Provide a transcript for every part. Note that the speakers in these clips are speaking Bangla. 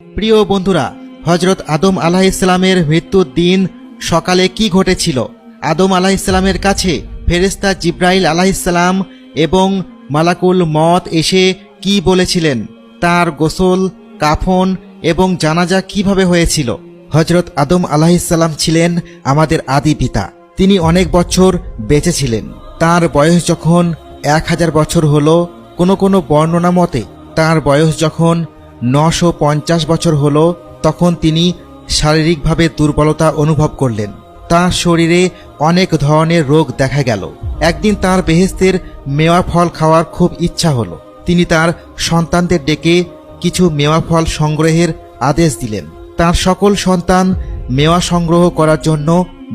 প্রিয় বন্ধুরা, হযরত আদম আলাইহিসসালামের মৃত্যুর দিন সকালে কি ঘটেছিল? আদম আলাইহিসসালামের কাছে ফেরেশতা জিবরাইল আলাইহিসসালাম এবং মালাকুল মওত এসে কি বলেছিলেন? তার গোসল, কাফন এবং জানাজা কিভাবে হয়েছিল? হযরত আদম আলাইহিসসালাম ছিলেন আমাদের আদি পিতা। তিনি অনেক বছর বেঁচে ছিলেন। তার বয়স যখন 1000 বছর হলো, কোনো বর্ণনা মতে তার বয়স যখন 950 বছর হলো, তখন তিনি শারীরিকভাবে দুর্বলতা অনুভব করলেন। তার শরীরে অনেক ধরনের রোগ দেখা গেল। একদিন তার বেহেশতের মেওয়া ফল খাওয়ার খুব ইচ্ছা হলো। তিনি তার সন্তানদের ডেকে কিছু মেওয়া ফল সংগ্রহের আদেশ দিলেন। তার সকল সন্তান মেওয়া সংগ্রহ করার জন্য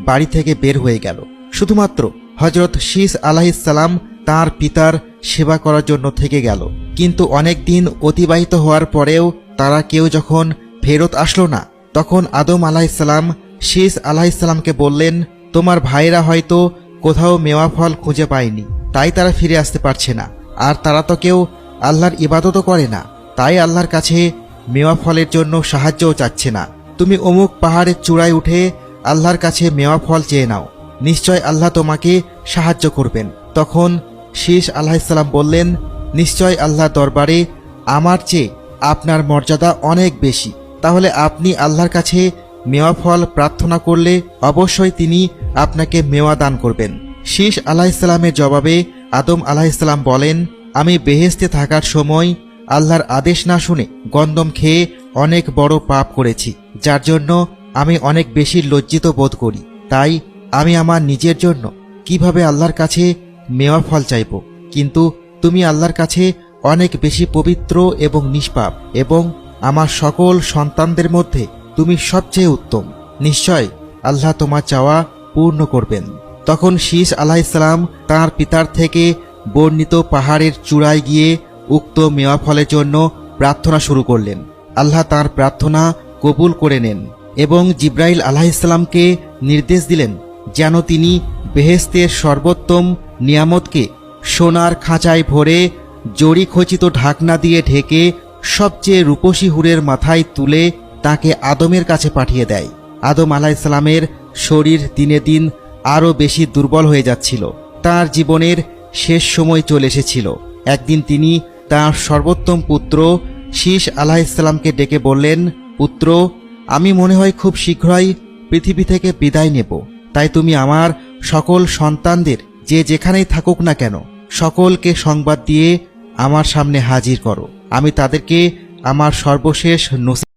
বাড়ি থেকে বের হয়ে গেল। শুধুমাত্র হযরত শীস আলাইহিসসালাম তার পিতার সেবা করার জন্য থেকে গেল। কিন্তু অনেক দিন অতিবাহিত হওয়ার পরেও তারা কেউ যখন ফেরত আসলো না, তখন আদম আলাইহিসসালাম শীস আলাইহিসসালামকে বললেন, তোমার ভাইরা হয়তো কোথাও মেওয়া ফল খুঁজে পায়নি, তাই তারা ফিরে আসতে পারছে না। আর তারা তো কেউ আল্লাহর ইবাদতও করে না, তাই আল্লাহর কাছে মেওয়া ফলের জন্য সাহায্যও চাচ্ছে না। তুমি অমুক পাহাড়ের চূড়ায় উঠে আল্লাহর কাছে মেওয়া ফল চেয়ে নাও, নিশ্চয় আল্লাহ তোমাকে সাহায্য করবেন। তখন শীস আলাইহিসসালাম বললেন, নিশ্চয় আল্লাহ দরবারে আমার চেয়ে আপনার মর্যাদা অনেক বেশি। তাহলে আপনি আল্লাহর কাছে মেওয়া ফল প্রার্থনা করলে অবশ্যই তিনি আপনাকে মেওয়া দান করবেন। শীস আলাইহিসসালামের জবাবে আদম আলাইহিসসালাম বলেন, আমি বেহেশতে থাকার সময় আল্লাহর আদেশ না শুনে গন্দম খেয়ে অনেক বড় পাপ করেছি, যার জন্য আমি অনেক বেশি লজ্জিত বোধ করি। তাই আমি আমার নিজের জন্য কিভাবে আল্লাহর কাছে মেওয়া ফল চাইব? কিন্তু তুমি আল্লাহর কাছে অনেক বেশি পবিত্র এবং নিষ্পাপ, এবং আমার সকল সন্তানদের মধ্যে তুমি সবচেয়ে উত্তম। নিশ্চয় আল্লাহ তোমার চাওয়া পূর্ণ করবেন। তখন শীস আলাইহিসসালাম তাঁর পিতার থেকে বর্ণিত পাহাড়ের চূড়ায় গিয়ে উক্ত মেওয়া ফলের জন্য প্রার্থনা শুরু করলেন। আল্লাহ তার প্রার্থনা কবুল করে নেন এবং জিবরাইল আলাইহিসসালামকে নির্দেশ দিলেন যেন তিনি বেহেশতের সর্বোত্তম নিয়ামতকে সোনার খাঁচায় ভরে জড়ি খচিত ঢাকনা দিয়ে ঢেকে সবচেয়ে রূপসী হুরের মাথায় তুলে তাকে আদমের কাছে পাঠিয়ে দেয়। আদম আলাইহিসসালামের শরীর দিনে দিন আরও বেশি দুর্বল হয়ে যাচ্ছিল। তার জীবনের শেষ সময় চলে এসেছিল। একদিন তিনি তার সর্বোত্তম পুত্র শীস আলাইহিসসালামকে ডেকে বললেন, পুত্র, আমি মনে হয় খুব শীঘ্রই পৃথিবী থেকে বিদায় নেব। তাই তুমি আমার সকল সন্তানদের যে যেখানেই থাকুক না কেন, সকলকে সংবাদ দিয়ে আমার সামনে হাজির করো। আমি তাদেরকে আমার সর্বশেষ নসিহত